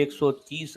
130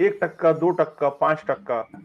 1%, 2%, 5%।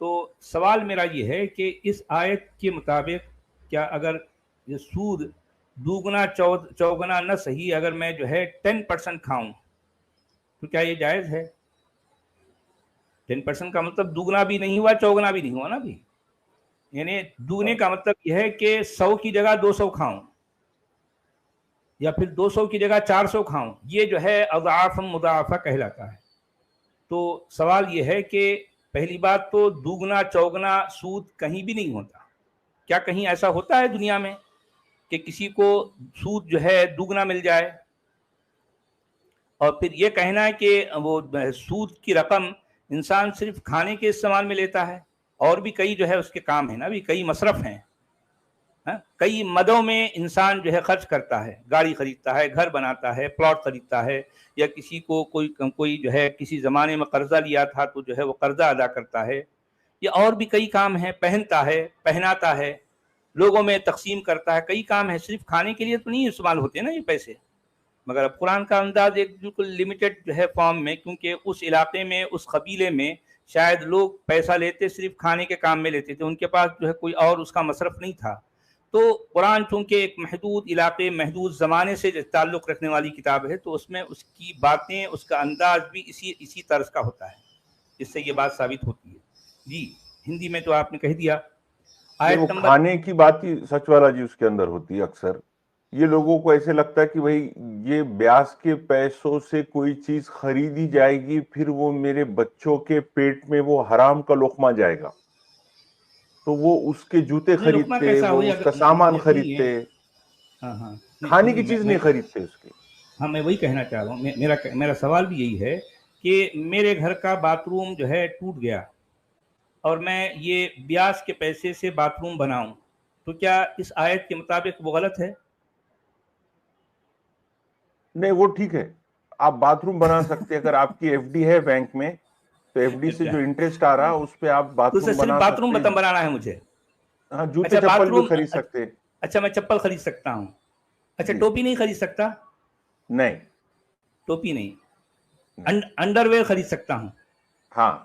تو سوال میرا یہ ہے کہ اس آیت کے مطابق کیا اگر یہ سود دوگنا چوگنا نہ صحیح، اگر میں جو ہے 10% کھاؤں تو کیا یہ جائز ہے؟ 10% کا مطلب دوگنا بھی نہیں ہوا چوگنا بھی نہیں ہوا نا بھی، یعنی دوگنے کا مطلب یہ ہے کہ 100 کی جگہ 200 کھاؤں یا پھر 200 کی جگہ 400 کھاؤں، یہ جو ہے اضعاف مضاعفہ کہلاتا ہے۔ تو سوال یہ ہے کہ پہلی بات تو دوگنا چوگنا سود کہیں بھی نہیں ہوتا، کیا کہیں ایسا ہوتا ہے دنیا میں کہ کسی کو سود جو ہے دوگنا مل جائے؟ اور پھر یہ کہنا ہے کہ وہ سود کی رقم انسان صرف کھانے کے استعمال میں لیتا ہے، اور بھی کئی جو ہے اس کے کام ہیں نا، بھی کئی مصرف ہیں، کئی مدوں میں انسان جو ہے خرچ کرتا ہے، گاڑی خریدتا ہے، گھر بناتا ہے، پلاٹ خریدتا ہے، یا کسی کو کوئی جو ہے کسی زمانے میں قرضہ لیا تھا تو جو ہے وہ قرضہ ادا کرتا ہے، یا اور بھی کئی کام ہیں، پہنتا ہے، پہناتا ہے، لوگوں میں تقسیم کرتا ہے، کئی کام ہیں، صرف کھانے کے لیے تو نہیں استعمال ہوتے نا یہ پیسے۔ مگر اب قرآن کا انداز ایک بالکل لمیٹڈ جو ہے فارم میں، کیونکہ اس علاقے میں اس قبیلے میں شاید لوگ پیسہ لیتے صرف کھانے کے کام میں لیتے تھے، ان کے پاس جو ہے کوئی اور اس کا مصرف نہیں تھا۔ تو قرآن چونکہ ایک محدود علاقے محدود زمانے سے تعلق رکھنے والی کتاب ہے، تو اس میں اس کی باتیں، اس کا انداز بھی اسی طرز کا ہوتا ہے، جس سے یہ بات ثابت ہوتی ہے۔ جی ہندی میں تو آپ نے کہہ دیا۔ آیت وہ نمبر کھانے کی بات ہی سچ والا جی اس کے اندر ہوتی ہے۔ اکثر یہ لوگوں کو ایسے لگتا ہے کہ بھائی یہ بیاس کے پیسوں سے کوئی چیز خریدی جائے گی، پھر وہ میرے بچوں کے پیٹ میں وہ حرام کا لقمہ جائے گا، تو وہ اس کے جوتے نہیں، رکنا خریدتے، کیسا وہ ہوئی اس کا اگر سامان نہیں ہے۔ خریدتے، ہاں کھانے کی نہیں، چیز نہیں خریدتے اس کی۔ ہاں میں وہی کہنا چاہ رہا ہوں، میرا سوال بھی یہی ہے کہ میرے گھر کا باتھ روم جو ہے ٹوٹ گیا اور میں یہ بیاس کے پیسے سے باتھ روم بناؤں، تو کیا اس آیت کے مطابق وہ غلط ہے؟ نہیں، وہ ٹھیک ہے، آپ باتھ روم بنا سکتے ہیں۔ اگر آپ کی ایف ڈی ہے بینک میں تو ایف ڈی سے جو انٹرسٹ آ رہا اس پہ آپ تو باتھ اسے روم صرف بنا باتھ روم سکتے ہیں۔ بنانا ہے مجھے؟ ہاں، جوتے اچھا باتھ چپل بھی روم، خرید سکتے ہیں۔ اچھا میں چپل خرید سکتا ہوں، اچھا جی ٹوپی نہیں خرید سکتا؟ نہیں، ٹوپی نہیں، انڈر ویئر خرید سکتا ہوں؟ ہاں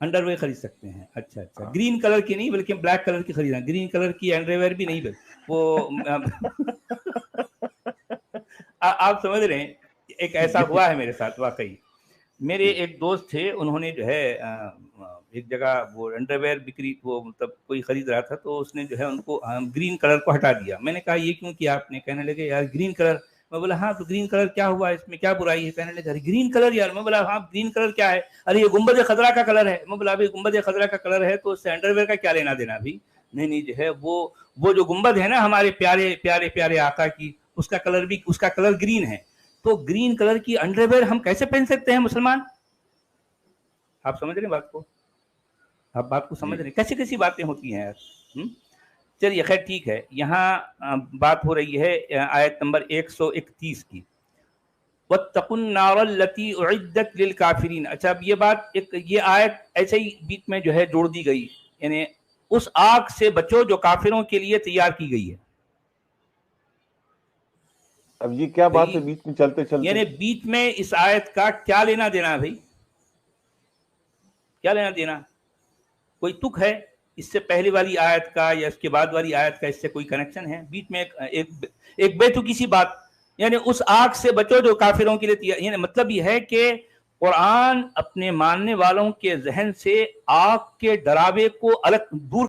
انڈر ویئر خرید سکتے ہیں، اچھا گرین کلر کی نہیں بلکہ بلیک کلر کی خریدنا، گرین کلر کی انڈر ویئر بھی نہیں، وہ آپ سمجھ رہے ہیں۔ ایک ایسا ہوا ہے میرے ساتھ واقعی، میرے ایک دوست تھے، انہوں نے جو ہے ایک جگہ وہ انڈر ویئر بکری، وہ مطلب کوئی خرید رہا تھا، تو اس نے جو ہے ان کو گرین کلر کو ہٹا دیا۔ میں نے کہا یہ کیوں کیا آپ نے؟ کہنے لگے یار گرین کلر۔ میں بولا ہاں تو گرین کلر کیا ہوا، اس میں کیا برائی ہے؟ کہنے لگے گرین کلر یار۔ میں بولا ہاں گرین کلر کیا ہے؟ ارے یہ گنبد خضرا کا کلر ہے۔ میں بولا ابھی گنبد خضرا کا کلر ہے تو اس سے انڈر ویئر کا کیا لینا دینا بھی؟ نہیں جو ہے وہ جو گنبد ہے نا ہمارے پیارے پیارے پیارے آقا کی، اس کا کلر گرین ہے، تو گرین کلر کی انڈر ویئر ہم کیسے پہن سکتے ہیں مسلمان؟ آپ سمجھ رہے ہیں بات کو؟ آپ بات کو سمجھ رہے ہیں؟ کیسی باتیں ہوتی ہیں یار۔ چلیے خیر ٹھیک ہے، یہاں بات ہو رہی ہے آیت نمبر 131 کی، وَاتَّقُوا النَّارَ الَّتِي أُعِدَّتْ لِلْكَافِرِينَ۔ اچھا اب یہ آیت ایسے ہی بیچ میں جو ہے جوڑ دی گئی، یعنی اس آگ سے بچو جو کافروں کے لیے تیار کی گئی ہے۔ اب یہ کیا بات ہے بیچ میں چلتے چلتے؟ یعنی بیچ میں اس آیت کا کیا لینا دینا بھائی؟ کیا لینا دینا؟ کوئی تک ہے اس سے پہلے والی آیت کا یا اس کے بعد والی آیت کا اس سے کوئی کنیکشن ہے؟ بیچ میں ایک بے تکی سی بات، یعنی اس آگ سے بچو جو کافروں کے لیے، یعنی مطلب یہ ہے کہ قرآن اپنے ماننے والوں کے ذہن سے آگ کے ڈراوے کو الگ دور